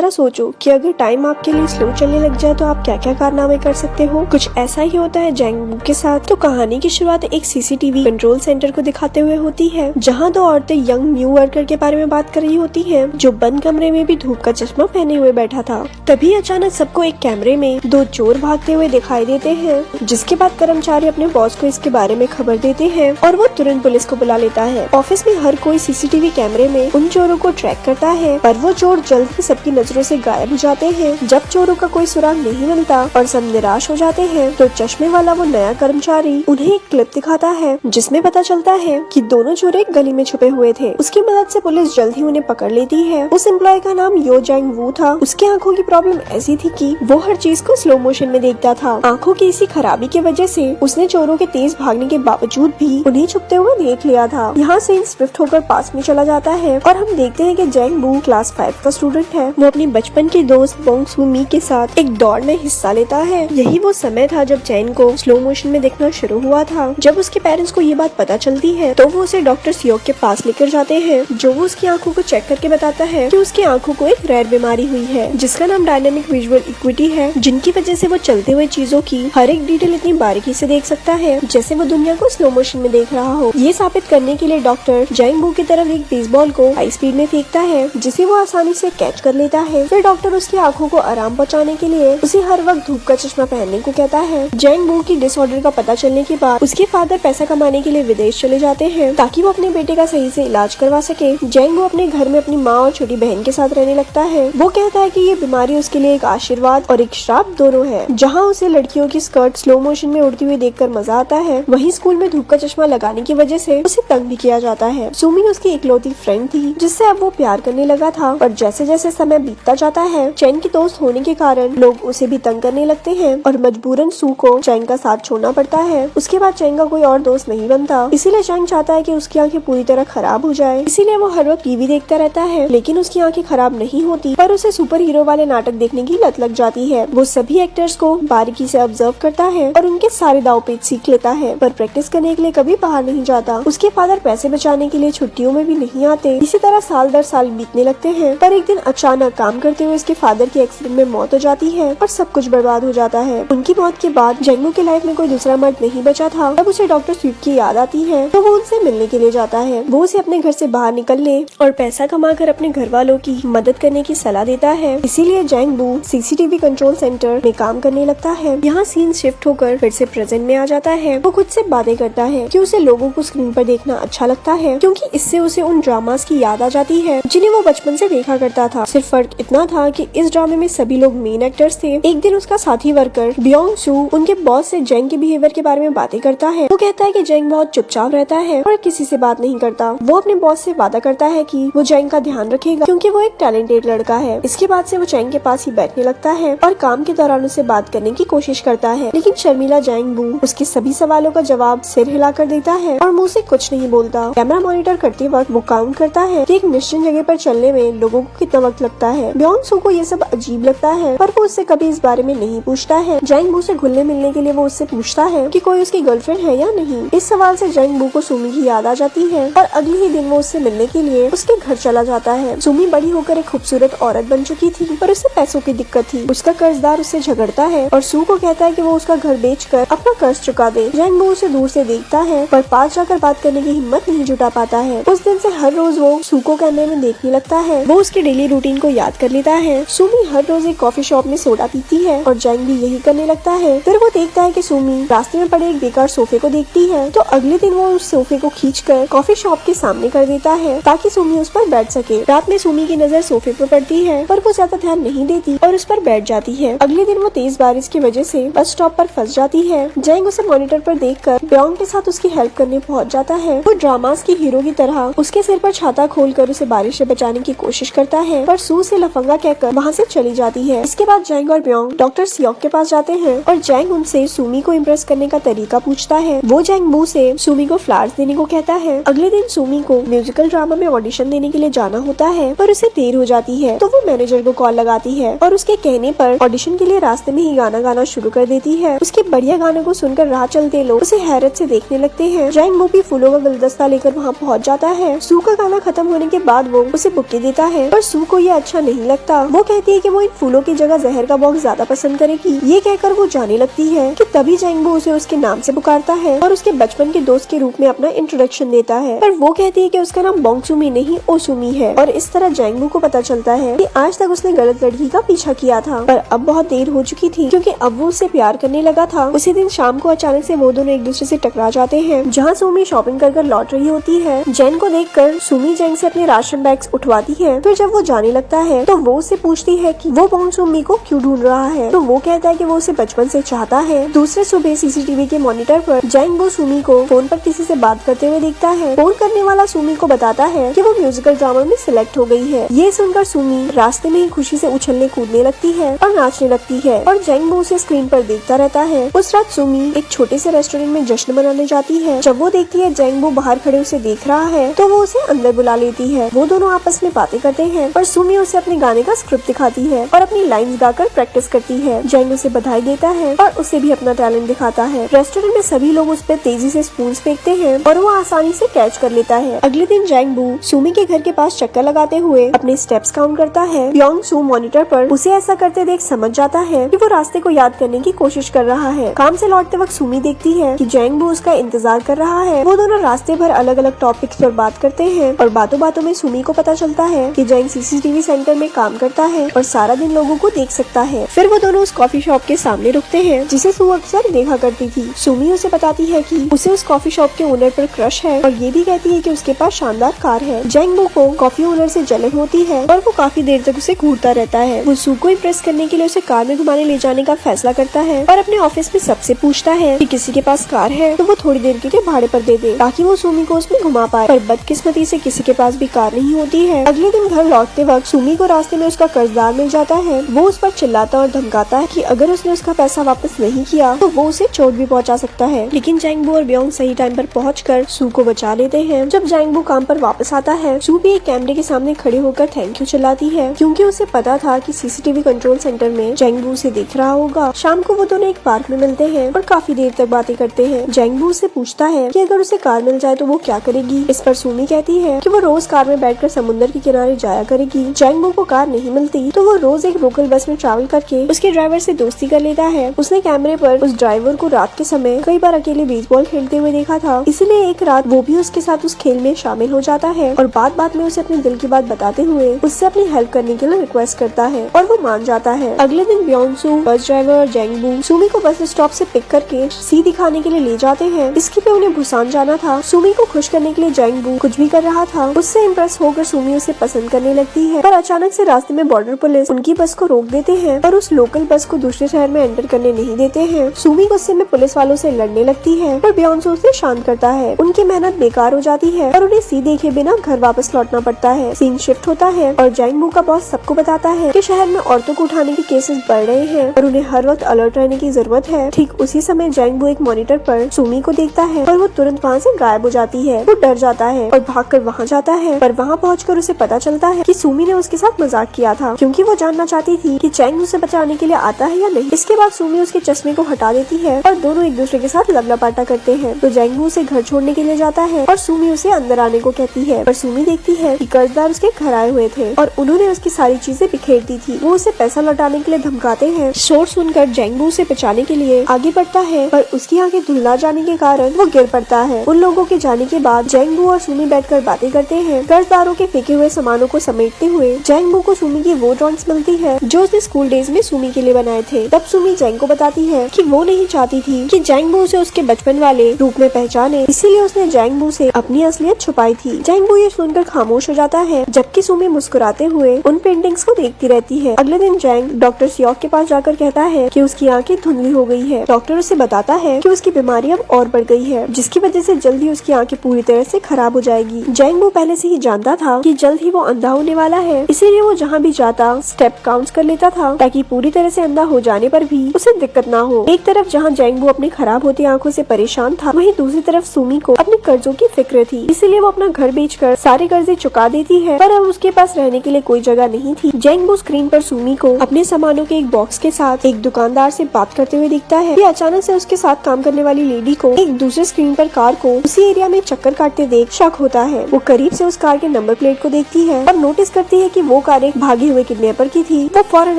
जरा सोचो कि अगर टाइम आपके लिए स्लो चलने लग जाए तो आप क्या क्या कारनामे कर सकते हो। कुछ ऐसा ही होता है जैंग वू के साथ। तो कहानी की शुरुआत एक सीसीटीवी कंट्रोल सेंटर को दिखाते हुए होती है, जहाँ दो औरतें यंग न्यू वर्कर के बारे में बात कर रही होती है, जो बंद कमरे में भी धूप का चश्मा पहने हुए बैठा था। तभी अचानक सबको एक कैमरे में दो चोर भागते हुए दिखाई देते हैं, जिसके बाद कर्मचारी अपने बॉस को इसके बारे में खबर देते हैं और वो तुरंत पुलिस को बुला लेता है। ऑफिस में हर कोई सीसीटीवी कैमरे में उन चोरों को ट्रैक करता है, पर वो चोर जल्द ही सबकी नजरों से गायब हो जाते हैं। जब चोरों का कोई सुराग नहीं मिलता और सब निराश हो जाते हैं, तो चश्मे वाला वो नया कर्मचारी उन्हें एक क्लिप दिखाता है, जिसमें पता चलता है कि दोनों चोर एक गली में छुपे हुए थे। उसकी मदद से पुलिस जल्द ही उन्हें पकड़ लेती है। उस एम्प्लॉय का नाम यो जैंग वू था। उसकी आंखों की प्रॉब्लम ऐसी थी कि वो हर चीज को स्लो मोशन में देखता था। आंखों की इसी खराबी की वजह से उसने चोरों के तेज भागने के बावजूद भी उन्हें छुपते हुए देख लिया था। यहाँ से स्विफ्ट होकर पास में चला जाता है और हम देखते हैं कि जैंग वू क्लास 5 का स्टूडेंट है। वो अपनी बचपन के दोस्त बोंग सू मी के साथ एक दौड़ में हिस्सा लेता है। यही वो समय था जब जैन को स्लो मोशन में देखना शुरू हुआ था। जब उसके पेरेंट्स को ये बात पता चलती है, तो वो उसे डॉक्टर सियोक के पास लेकर जाते हैं, जो वो उसकी आंखों को चेक करके बताता है कि उसकी आंखों को एक रेयर बीमारी हुई है, जिसका नाम डायनामिक विजुअल इक्विटी है, जिनकी वजह से वो चलते हुए चीजों की हर एक डिटेल इतनी बारीकी से देख सकता है जैसे वो दुनिया को स्लो मोशन में देख रहा हो। ये साबित करने के लिए डॉक्टर जैंग वू की तरफ एक बेसबॉल को हाई स्पीड में फेंकता है, जिसे वो आसानी से कैच कर लेता है। फिर डॉक्टर उसकी आंखों को आराम पहुंचाने के लिए उसे हर वक्त धूप का चश्मा पहनने को कहता है। जैंग वू की डिसऑर्डर का पता चलने के बाद उसके फादर पैसा कमाने के लिए विदेश चले जाते हैं, ताकि वो अपने बेटे का सही से इलाज करवा सके। जैंग वू अपने घर में अपनी माँ और छोटी बहन के साथ रहने लगता है। वो कहता है कि ये बीमारी उसके लिए एक आशीर्वाद और एक श्राप दोनों है। जहाँ उसे लड़कियों की स्कर्ट स्लो मोशन में उड़ती हुई देखकर मजा आता है, वहीं स्कूल में धूप का चश्मा लगाने की वजह से उसे तंग भी किया जाता है। सुमी उसकी इकलौती फ्रेंड थी, जिससे अब वो प्यार करने लगा था। पर जैसे जैसे समय बीतता जाता है, चैन की दोस्त होने के कारण लोग उसे भी तंग करने लगते हैं और मजबूरन सू को चैंग का साथ छोड़ना पड़ता है। उसके बाद चैंग का कोई और दोस्त नहीं बनता, इसीलिए चैंग चाहता है कि उसकी आंखें पूरी तरह खराब हो जाए। इसीलिए वो हर वक्त टीवी देखता रहता है, लेकिन उसकी आंखें खराब नहीं होती, पर उसे सुपर हीरो वाले नाटक देखने की लत लग जाती है। वो सभी एक्टर्स को बारीकी से ऑब्जर्व करता है और उनके सारे दाव पेच सीख लेता है, पर प्रैक्टिस करने के लिए कभी बाहर नहीं जाता। उसके फादर पैसे बचाने के लिए छुट्टियों में भी नहीं आते। इसी तरह साल दर साल बीतने लगते हैं, पर एक दिन अचानक काम करते हुए उसके फादर की एक्सीडेंट में मौत हो जाती है और सब कुछ बर्बाद हो जाता है। उनकी मौत के बाद जैंग वू की लाइफ में कोई दूसरा मर्द नहीं बचा था। तब उसे डॉक्टर स्वीप की याद आती है, तो वो उनसे मिलने के लिए जाता है। वो उसे अपने घर से बाहर निकलने और पैसा कमाकर अपने घर वालों की मदद करने की सलाह देता है। इसीलिए जैंग वू सीसीटीवी कंट्रोल सेंटर में काम करने लगता है। यहाँ सीन शिफ्ट होकर फिर से प्रेजेंट में आ जाता है। वो खुद से बातें करता है कि उसे लोगों को स्क्रीन पर देखना अच्छा लगता है, क्योंकि इससे उसे उन ड्रामास की याद आ जाती है जिन्हें वो बचपन से देखा करता था। सिर्फ फर्क इतना था कि इस ड्रामे में सभी लोग मेन एक्टर्स थे। एक दिन उसका साथी वर्कर ब्योंग सू उनके बॉस से जैंग के बिहेवियर के बारे में बातें करता है। वो कहता है कि जैंग बहुत चुपचाप रहता है और किसी से बात नहीं करता। वो अपने बॉस से वादा करता है कि वो जैंग का ध्यान रखेगा, क्योंकि वो एक टैलेंटेड लड़का है। इसके बाद से वो जैंग के पास ही बैठने लगता है और काम के दौरान उसे बात करने की कोशिश करता है, लेकिन शर्मिला जैंग वू उसके सभी सवालों का जवाब सिर हिलाकर देता है और मुंह से कुछ नहीं बोलता। कैमरा मॉनिटर करते वक्त वो काउंट करता है कि एक निश्चित जगह पर चलने में लोगों को कितना वक्त लगता है। ब्योंग सू को ये सब अजीब लगता है, पर वो उससे कभी इस बारे में नहीं पूछता है। जैंग वू से घुलने मिलने के लिए वो उससे पूछता है कि कोई उसकी गर्लफ्रेंड है या नहीं। इस सवाल से जैंग वू को सुमी की याद आ जाती है और अगले ही दिन वो उससे मिलने के लिए उसके घर चला जाता है। सुमी बड़ी होकर एक खूबसूरत औरत बन चुकी थी, पर उसे पैसों की दिक्कत थी। उसका कर्जदार उससे झगड़ता है और सू को कहता है कि वो उसका घर बेचकर अपना कर्ज चुका दे। जैंग वू उसे दूर से देखता है, पर पास जाकर बात करने की हिम्मत नहीं जुटा पाता है। उस दिन से हर रोज वो सू को कैमरे में देखने लगता है। वो उसके डेली रूटीन को याद कर लेता है। सुमी हर रोज एक कॉफी शॉप में सोडा पीती है और जैंग भी यही करने लगता है। फिर वो देखता है कि सुमी रास्ते में पड़े एक बेकार सोफे को देखती है, तो अगले दिन वो उस सोफे को खींचकर कॉफी शॉप के सामने कर देता है, ताकि सुमी उस पर बैठ सके। रात में सुमी की नजर सोफे पर पड़ती है, पर वो ज्यादा ध्यान नहीं देती और उस पर बैठ जाती है। अगले दिन वो तेज बारिश की वजह से बस स्टॉप पर फंस जाती है। जैंग उसे मॉनिटर पर देखकर ब्योंग के साथ उसकी हेल्प करने पहुंच जाता है। वो ड्रामास की हीरो की तरह उसके सिर पर छाता खोलकर उसे बारिश से बचाने की कोशिश करता है, पर सू से लफंगा कहकर वहाँ से चली जाती है। इसके बाद जैंग और ब्योंग डॉक्टर सियोक के पास जाते हैं और जैंग उनसे सुमी को इम्प्रेस करने का तरीका पूछता है। वो जैंग वू से सुमी को फ्लावर्स देने को कहता है। अगले दिन सुमी को म्यूजिकल ड्रामा में ऑडिशन देने के लिए जाना होता है, पर उसे देर हो जाती है, तो वो मैनेजर को कॉल लगाती है और उसके कहने पर ऑडिशन के लिए रास्ते में ही गाना गाना शुरू कर देती है। उसके बढ़िया गाने को सुनकर राह चलते लोग उसे हैरत से देखने लगते हैं। जैंग वू भी फूलों का गुलदस्ता लेकर वहाँ पहुँच जाता है। सू का गाना खत्म होने के बाद वो उसे बुके देता है, पर सू को ये अच्छा नहीं लगता। वो कहती है कि वो इन फूलों की जगह जहर का बॉक्स ज्यादा पसंद करेगी। ये कहकर वो जाने लगती है कि तभी जैंगबो उसे उसके नाम से पुकारता है और उसके बचपन के दोस्त के रूप में अपना इंट्रोडक्शन देता है। पर वो कहती है कि उसका नाम बोंगसुमी नहीं ओसुमी है। और इस तरह जैंगबो को पता चलता है कि आज तक उसने गलत लड़की का पीछा किया था, पर अब बहुत देर हो चुकी थी क्योंकि अब वो उससे प्यार करने लगा था। उसी दिन शाम को अचानक से वो दोनों एक दूसरे से टकरा जाते हैं। जहाँ सुमी शॉपिंग कर लौट रही होती है, जैन को देखकर सुमी जैंग से अपने राशन बैग्स उठवाती है। फिर जब वो जाने लगता है तो वो उससे पूछती है कि वो बोंगसुमी को क्यों ढूंढ रहा है। तो वो कहता है कि वो उसे बचपन से चाहता है। दूसरे सुबह सीसीटीवी के मॉनिटर पर जैंगबो सुमी को फोन पर किसी से बात करते हुए देखता है। फोन करने वाला सुमी को बताता है कि वो म्यूजिकल ड्रामा में सिलेक्ट हो गई है। ये सुनकर सुमी रास्ते में ही खुशी से उछलने कूदने लगती है और नाचने लगती है और जैंगबो उसे स्क्रीन पर देखता रहता है। उस रात सुमी एक छोटे से रेस्टोरेंट में जश्न मनाने जाती है। जब वो देखती है जैंगबो बाहर खड़े उसे देख रहा है तो वो उसे अंदर बुला लेती है। वो दोनों आपस में बातें करते हैं और सुमी उसे अपने गाने का स्क्रिप्ट दिखाती है और अपनी लाइंस गाकर प्रैक्टिस करती है। जैंग उसे बधाई देता है और उसे भी अपना टैलेंट दिखाता है। रेस्टोरेंट में सभी लोग उस पर तेजी से स्पून फेंकते हैं और वो आसानी से कैच कर लेता है। अगले दिन जैंगबो सुमी के घर के पास चक्कर लगाते हुए अपने स्टेप्स काउंट करता है। योंग सू मॉनिटर पर उसे ऐसा करते देख समझ जाता है कि वो रास्ते को याद करने की कोशिश कर रहा है। काम से लौटते वक्त सुमी देखती है कि जैंगबो उसका इंतजार कर रहा है। वो दोनों रास्ते भर अलग अलग टॉपिक्स पर बात करते हैं और बातों बातों में सुमी को पता चलता है कि जैंग सीसीटीवी सेंटर में काम करता है और सारा दिन लोगों को देख सकता है। फिर वो दोनों उस कॉफी शॉप के सामने रुकते हैं जिसे सू अक्सर देखा करती थी। सुमी उसे बताती है कि उसे उस कॉफी शॉप के ओनर पर क्रश है और ये भी कहती है कि उसके पास शानदार कार है। जैंगबो को कॉफी ओनर से जलन होती है और वो काफी देर तक उसे घूरता रहता है। वो सू को इम्प्रेस करने के लिए उसे कार में घुमाने ले जाने का फैसला करता है और अपने ऑफिस में सबसे पूछता है कि किसी के पास कार है तो वो थोड़ी देर के लिए भाड़े पर दे दे ताकि वो सुमी को उसमें घुमा पाए। पर बदकिस्मती से किसी के पास भी कार नहीं होती है। अगले दिन घर लौटते वक्त सुमी को रास्ते में उसका कर्जदार मिल जाता है। वो उस पर चिल्लाता और धमकाता है कि अगर उसने उसका पैसा वापस नहीं किया तो वो उसे चोट भी पहुंचा सकता है। लेकिन जैंगबो और ब्योंग सही टाइम पर पहुंचकर सू को बचा लेते हैं। जब जैंगबो काम पर वापस आता है, सू भी एक कैमरे के सामने खड़े होकर थैंक यू चिल्लाती है क्योंकि उसे पता था कि सीसीटीवी कंट्रोल सेंटर में जैंगबो उसे देख रहा होगा। शाम को वो दोनों एक पार्क में मिलते हैं और काफी देर तक बातें करते हैं। जैंगबो उससे पूछता है कि अगर उसे कार मिल जाए तो वो क्या करेगी। इस पर सुमी कहती है कि वो रोज कार में बैठकर समुद्र के किनारे जाया करेगी। जैंगबो को कार नहीं मिलती तो वो रोज एक लोकल बस में ट्रैवल करके उसके ड्राइवर से दोस्ती कर लेता है। उसने कैमरे पर उस ड्राइवर को रात के समय कई बार अकेले बेसबॉल खेलते हुए देखा था, इसलिए एक रात वो भी उसके साथ उस खेल में शामिल हो जाता है और बात में उसे अपने दिल की बात बताते हुए उससे अपनी हेल्प करने के लिए रिक्वेस्ट करता है और वो मान जाता है। अगले दिन ब्योंग-सू, बस ड्राइवर और जैंगबो सुमी को बस स्टॉप से पिक करके सी दिखाने के लिए ले जाते हैं। इसके पे उन्हें भूसान जाना था। सुमी को खुश करने के लिए जैंगबो कुछ भी कर रहा था। उससे इम्प्रेस होकर सुमी उसे पसंद करने लगती है, पर अचानक से रास्ते में बॉर्डर पुलिस उनकी बस को रोक देते हैं और उस लोकल बस को दूसरे शहर में एंटर करने नहीं देते हैं। सुमी गुस्से में पुलिस वालों से लड़ने लगती है और ब्योंग-सू उसे शांत करता है। उनकी मेहनत बेकार हो जाती है और उन्हें सी देखे बिना घर वापस लौटना पड़ता है। सीन शिफ्ट होता है और जैंगबो का बॉस सबको बताता है कि शहर में औरतों को उठाने के केसेस बढ़ रहे हैं और उन्हें हर वक्त अलर्ट रहने की जरूरत है। ठीक उसी समय जैंगबो एक मॉनिटर पर सुमी को देखता है और वो तुरंत वहाँ से गायब हो जाती है। वो डर जाता है और भागकर वहाँ जाता है, पर वहाँ पहुंचकर उसे पता चलता है कि सुमी ने उसके साथ मजाक किया था क्योंकि वो जानना चाहती थी कि जैंग उसे बचाने के लिए आता है या नहीं। इसके बाद सुमी उसके चश्मे को हटा देती है और दोनों एक दूसरे के साथ लपलपाटा करते हैं। तो जैंगबो उसे घर छोड़ने के लिए जाता है और सुमी उसे अंदर आने को कहती है, पर सुमी देखती है कि कर्जदार उसके घर आए हुए थे और उन्होंने उसकी सारी चीजें बिखेर दी थी। वो उसे पैसा लौटाने के लिए धमकाते हैं। शोर सुनकर जैंगबो उसे बचाने के लिए आगे बढ़ता है, पर उसकी आंखें धुंधला जाने के कारण वो गिर पड़ता है। उन लोगों के जाने के बाद जैंगबो और सुमी बैठकर बातें करते हैं। कर्जदारों के फेंके हुए सामानों को समेटते हुए जैंगबो को सुमी की वो ड्रॉइंग्स मिलती है जो उसने स्कूल डेज में सुमी के लिए बनाए थे। तब सुमी जैंग को बताती है कि वो नहीं चाहती थी कि जैंगबो उसे उसके बचपन वाले रूप में पहचाने, इसीलिए उसने जैंगबो से अपनी असलियत छुपाई थी। जैंगबो ये सुनकर खामोश हो जाता है, जबकि सुमी मुस्कुराते हुए उन पेंटिंग्स को देखती रहती है। अगले दिन जैंग डॉक्टर सियोक के पास जाकर कहता है कि उसकी आंखें धुंधली हो गई है। डॉक्टर उसे बताता है कि उसकी बीमारी अब और बढ़ गई है, जिसकी वजह से जल्द ही उसकी आंखें पूरी तरह से खराब हो जाएगी। जैंगबो पहले से ही जानता था कि जल्द ही वो अंधा होने वाला है, इसीलिए वो जहाँ भी जाता स्टेप काउंट कर लेता था ताकि पूरी तरह से अंधा हो जाने पर भी उसे दिक्कत ना हो। एक तरफ जहाँ जैंगबो अपनी खराब होती आंखों से परेशान था, वहीं दूसरी तरफ सुमी को अपने कर्जों की फिक्र थी, इसीलिए वो अपना घर बेचकर सारे कर्जे चुका देती है, पर अब उसके पास रहने के लिए कोई जगह नहीं थी। जैंगबो स्क्रीन पर सुमी को अपने सामानों के एक बॉक्स के साथ एक दुकानदार से बात करते हुए दिखता है। ये अचानक से उसके साथ काम करने वाली लेडी को एक दूसरे स्क्रीन पर कार को उसी एरिया में चक्कर काटते देख शक होता है। वो करीब से उस कार के नंबर प्लेट को देखती है और नोटिस करती है कि वो कार एक भागे हुए किडनैपर की थी। वो फौरन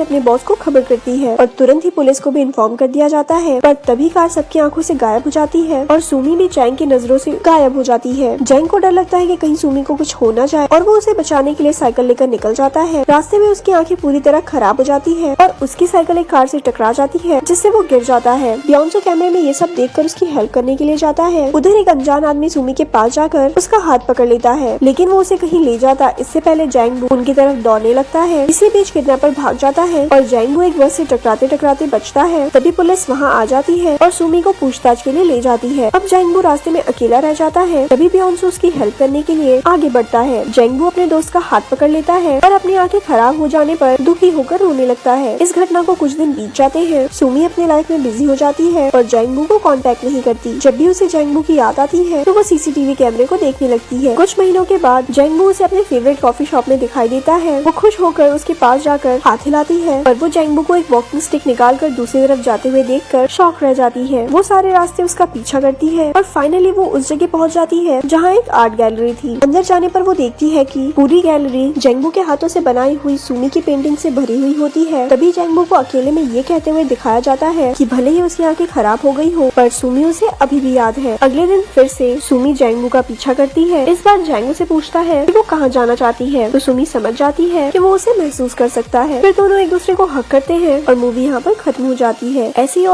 अपने बॉस को खबर करती है और तुरंत ही पुलिस को भी इन्फॉर्म कर दिया जाता है। पर तभी कार सबकी आंखों से गायब हो जाती है और सुमी भी जैंग की नजरों से गायब हो जाती है। जैंग को डर लगता है कि कहीं सुमी को कुछ हो न जाए और वो उसे बचाने के लिए साइकिल लेकर निकल जाता है। रास्ते में उसकी आंखें पूरी तरह खराब हो जाती है और उसकी साइकिल एक कार से टकरा जाती है, जिससे वो गिर जाता है। बियोंसो कैमरे में ये सब देखकर उसकी हेल्प करने के लिए जाता है। उधर एक अनजान आदमी सुमी के पास जाकर उसका हाथ पकड़ लेता है, लेकिन वो उसे कहीं ले जाता इससे पहले जैंग उनकी तरफ दौड़ने लगता है। इसी बीच किडनैपर भाग जाता है और जैंग एक बस से टकराते टकराते बचता है। तभी पुलिस वहाँ आ जाती है और सुमी को पूछताछ के लिए ले जाती है। अब जैंग रास्ते में अकेला रह जाता है। तभी बियोंसो उसकी हेल्प करने के लिए आगे बढ़ता है। जैंग अपने दोस्त का हाथ पकड़ लेता है और अपनी आंखें खराब हो जाने पर दुखी होकर रोने लगता है। इस घटना को कुछ दिन बीत जाते हैं। सुमी अपने लाइफ में बिजी हो जाती है और जैंग को कांटेक्ट नहीं करती। जब भी उसे जैंग की याद आती है तो वो सीसीटीवी कैमरे को देखने लगती है। कुछ महीनों के बाद जैंग उसे अपने फेवरेट कॉफी शॉप में दिखाई देता है। वो खुश होकर उसके पास जाकर हाथ हिलाती है और वो जैंग को एक वॉकिंग स्टिक निकाल कर दूसरी तरफ जाते हुए देखकर शॉक रह जाती है। वो सारे रास्ते उसका पीछा करती है और फाइनली वो उस जगह पहुंच जाती है जहाँ एक आर्ट गैलरी थी। अंदर जाने पर वो देखती है कि पूरी गैलरी जैंग के हाथों से बनाई हुई सुमी की पेंटिंग से भरी हुई होती है। तभी जैंग को अकेले में ये कहते हुए दिखाया जाता है कि भले ही उसकी आंखें खराब हो गई हो, पर सुमी उसे अभी भी याद है। अगले दिन फिर से सुमी जैंग का पीछा करती है। इस बार जैंग से पूछता है कि वो कहाँ जाना चाहती है, तो सुमी समझ जाती है कि वो उसे महसूस कर सकता है। फिर दोनों एक दूसरे को हक करते हैं और मूवी यहाँ पर खत्म हो जाती है। ऐसी और